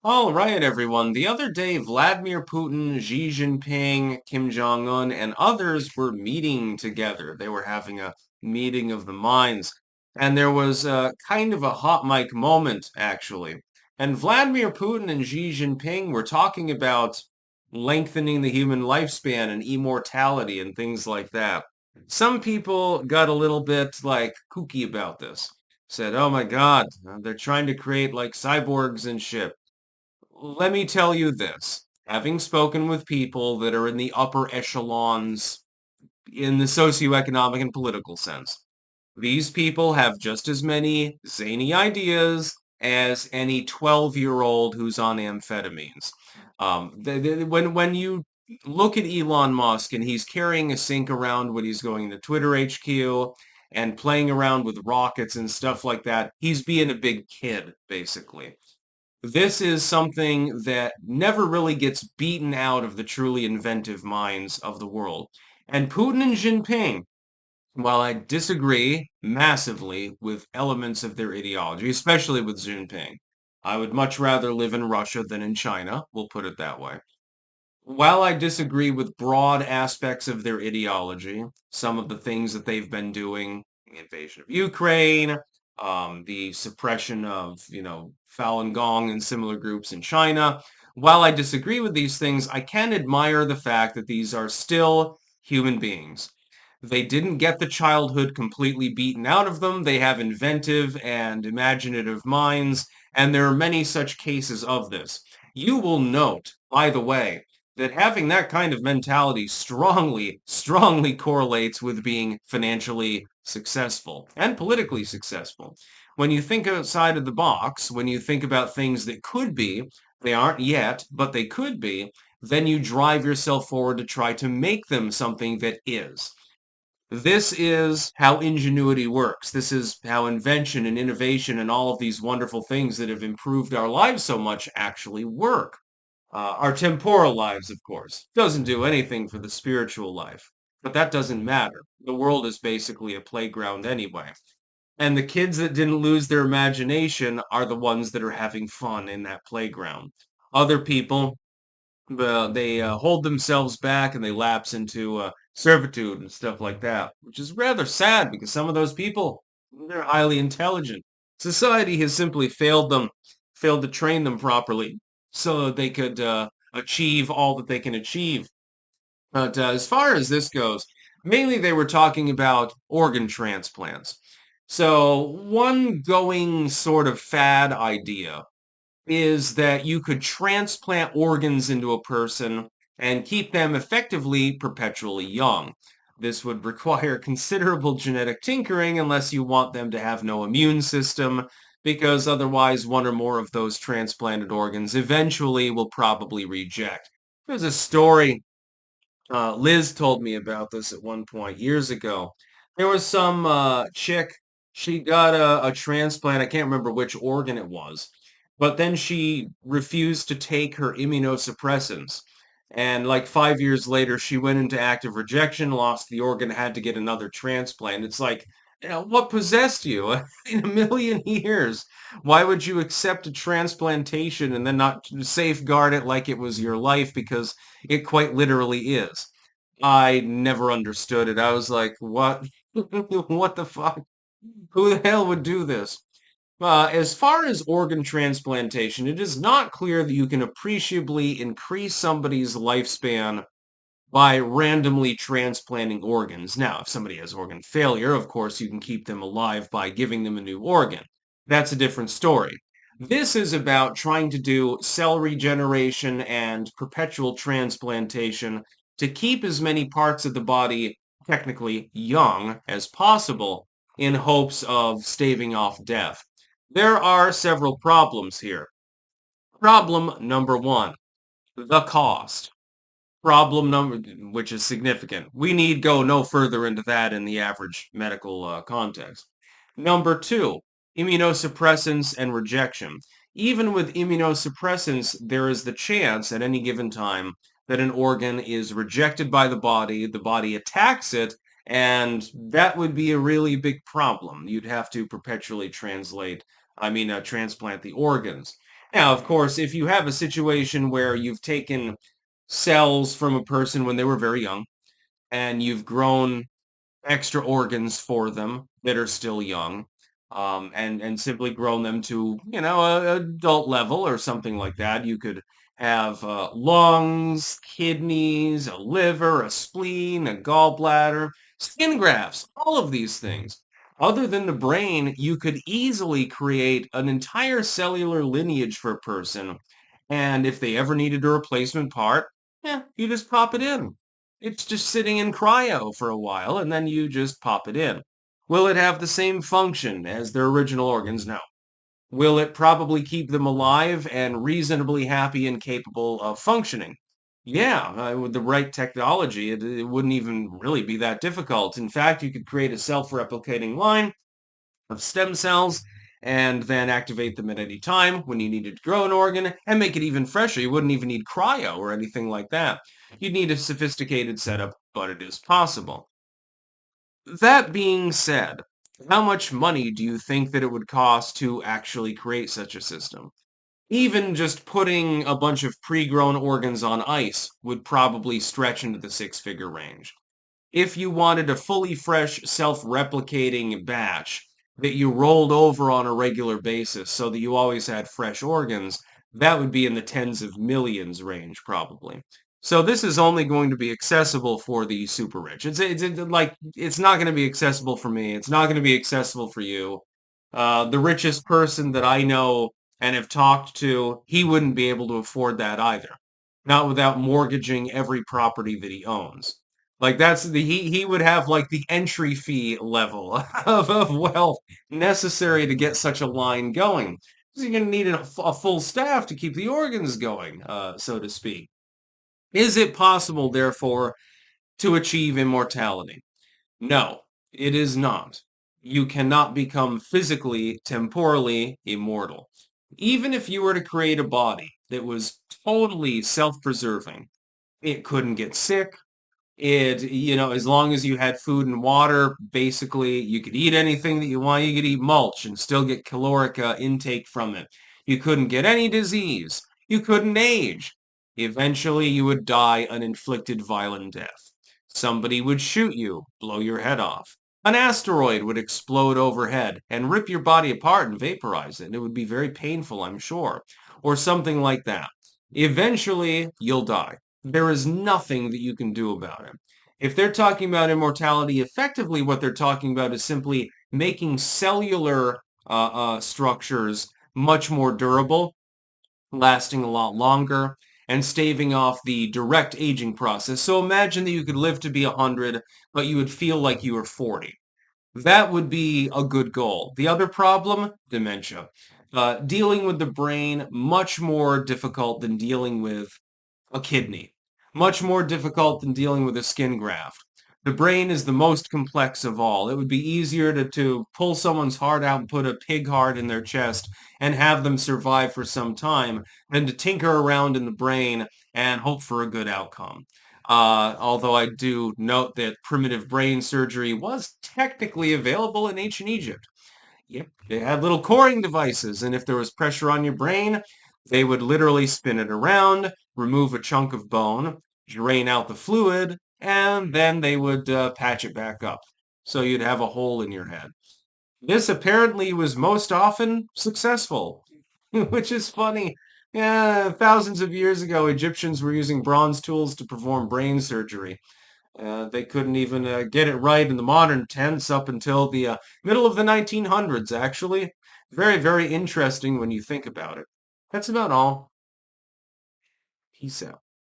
All right, everyone. The other day, Vladimir Putin, Xi Jinping, Kim Jong-un, and others were meeting together. They were having a meeting of the minds. And there was kind of a hot mic moment, actually. And Vladimir Putin and Xi Jinping were talking about lengthening the human lifespan and immortality and things like that. Some people got a little bit like kooky about this. Said, oh my God, they're trying to create like cyborgs and shit. Let me tell you this, having spoken with people that are in the upper echelons in the socioeconomic and political sense, these people have just as many zany ideas as any 12-year-old who's on amphetamines. When you look at Elon Musk and he's carrying a sink around when he's going to Twitter HQ and playing around with rockets and stuff like that, he's being a big kid, basically. This is something that never really gets beaten out of the truly inventive minds of the world. And Putin and Jinping, while I disagree massively with elements of their ideology, especially with Jinping, I would much rather live in Russia than in China, we'll put it that way. While I disagree with broad aspects of their ideology, some of the things that they've been doing, the invasion of Ukraine, the suppression of, Falun Gong and similar groups in China, while I disagree with these things, I can admire the fact that these are still human beings. They didn't get the childhood completely beaten out of them. They have inventive and imaginative minds, and there are many such cases of this. You will note, by the way, that having that kind of mentality strongly correlates with being financially successful and politically successful. When you think outside of the box, when you think about things that could be, they aren't yet, but they could be, then you drive yourself forward to try to make them something that is. This is how ingenuity works. This is how invention and innovation and all of these wonderful things that have improved our lives so much actually work. Our temporal lives, of course, doesn't do anything for the spiritual life, but that doesn't matter. The world is basically a playground anyway. And the kids that didn't lose their imagination are the ones that are having fun in that playground. Other people, they hold themselves back and they lapse into servitude and stuff like that, which is rather sad because some of those people, they're highly intelligent. Society has simply failed to train them properly so that they could achieve all that they can achieve. But as far as this goes, mainly they were talking about organ transplants. So one going sort of fad idea is that you could transplant organs into a person and keep them effectively perpetually young. This would require considerable genetic tinkering unless you want them to have no immune system, because otherwise one or more of those transplanted organs eventually will probably reject. There's a story, Liz told me about this at one point years ago. There was some chick, she got a transplant, I can't remember which organ it was, but then she refused to take her immunosuppressants. And like 5 years later, she went into active rejection, lost the organ, had to get another transplant. It's like, what possessed you? In a million years, why would you accept a transplantation and then not safeguard it like it was your life? Because it quite literally is. I never understood it. I was like, what? What the fuck? Who the hell would do this? As far as organ transplantation, it is not clear that you can appreciably increase somebody's lifespan by randomly transplanting organs. Now, if somebody has organ failure, of course, you can keep them alive by giving them a new organ. That's a different story. This is about trying to do cell regeneration and perpetual transplantation to keep as many parts of the body technically young as possible in hopes of staving off death. There are several problems here. Problem number one, the cost. Problem number, which is significant. We need go no further into that in the average medical context. Number two, immunosuppressants and rejection. Even with immunosuppressants, there is the chance at any given time that an organ is rejected by the body attacks it, and that would be a really big problem. You'd have to perpetually transplant the organs. Now, of course, if you have a situation where you've taken cells from a person when they were very young and you've grown extra organs for them that are still young, and simply grown them to, a adult level or something like that. You could have lungs, kidneys, a liver, a spleen, a gallbladder, skin grafts, all of these things. Other than the brain, you could easily create an entire cellular lineage for a person. And if they ever needed a replacement part, yeah, you just pop it in. It's just sitting in cryo for a while, and then you just pop it in. Will it have the same function as their original organs? No. Will it probably keep them alive and reasonably happy and capable of functioning? Yeah, with the right technology, it wouldn't even really be that difficult. In fact, you could create a self-replicating line of stem cells and then activate them at any time when you needed to grow an organ and make it even fresher. You wouldn't even need cryo or anything like that. You'd need a sophisticated setup, but it is possible. That being said, how much money do you think that it would cost to actually create such a system? Even just putting a bunch of pre-grown organs on ice would probably stretch into the six-figure range. If you wanted a fully fresh, self-replicating batch that you rolled over on a regular basis so that you always had fresh organs, that would be in the tens of millions range, probably. So this is only going to be accessible for the super rich. It's not going to be accessible for me. It's not going to be accessible for you. The richest person that I know and have talked to, he wouldn't be able to afford that either. Not without mortgaging every property that he owns. Like that's the he would have like the entry fee level of wealth necessary to get such a line going. 'Cause you're going to need a full staff to keep the organs going, so to speak. Is it possible, therefore, to achieve immortality? No, it is not. You cannot become physically, temporally immortal. Even if you were to create a body that was totally self-preserving, it couldn't get sick, as long as you had food and water, basically, you could eat anything that you want. You could eat mulch and still get caloric intake from it. You couldn't get any disease. You couldn't age. Eventually, you would die an inflicted violent death. Somebody would shoot you, blow your head off. An asteroid would explode overhead and rip your body apart and vaporize it. And it would be very painful, I'm sure. Or something like that. Eventually, you'll die. There is nothing that you can do about it. If they're talking about immortality, effectively what they're talking about is simply making cellular structures much more durable, lasting a lot longer, and staving off the direct aging process. So imagine that you could live to be 100, but you would feel like you were 40. That would be a good goal. The other problem, dementia. Dealing with the brain, much more difficult than dealing with a kidney. Much more difficult than dealing with a skin graft. The brain is the most complex of all. It would be easier to pull someone's heart out and put a pig heart in their chest and have them survive for some time than to tinker around in the brain and hope for a good outcome. Although I do note that primitive brain surgery was technically available in ancient Egypt. Yep, they had little coring devices, and if there was pressure on your brain, they would literally spin it around, remove a chunk of bone, drain out the fluid, and then they would patch it back up. So you'd have a hole in your head. This apparently was most often successful, which is funny. Yeah, thousands of years ago, Egyptians were using bronze tools to perform brain surgery. They couldn't even get it right in the modern tense up until the middle of the 1900s, actually. Very, very interesting when you think about it. That's about all. Peace out.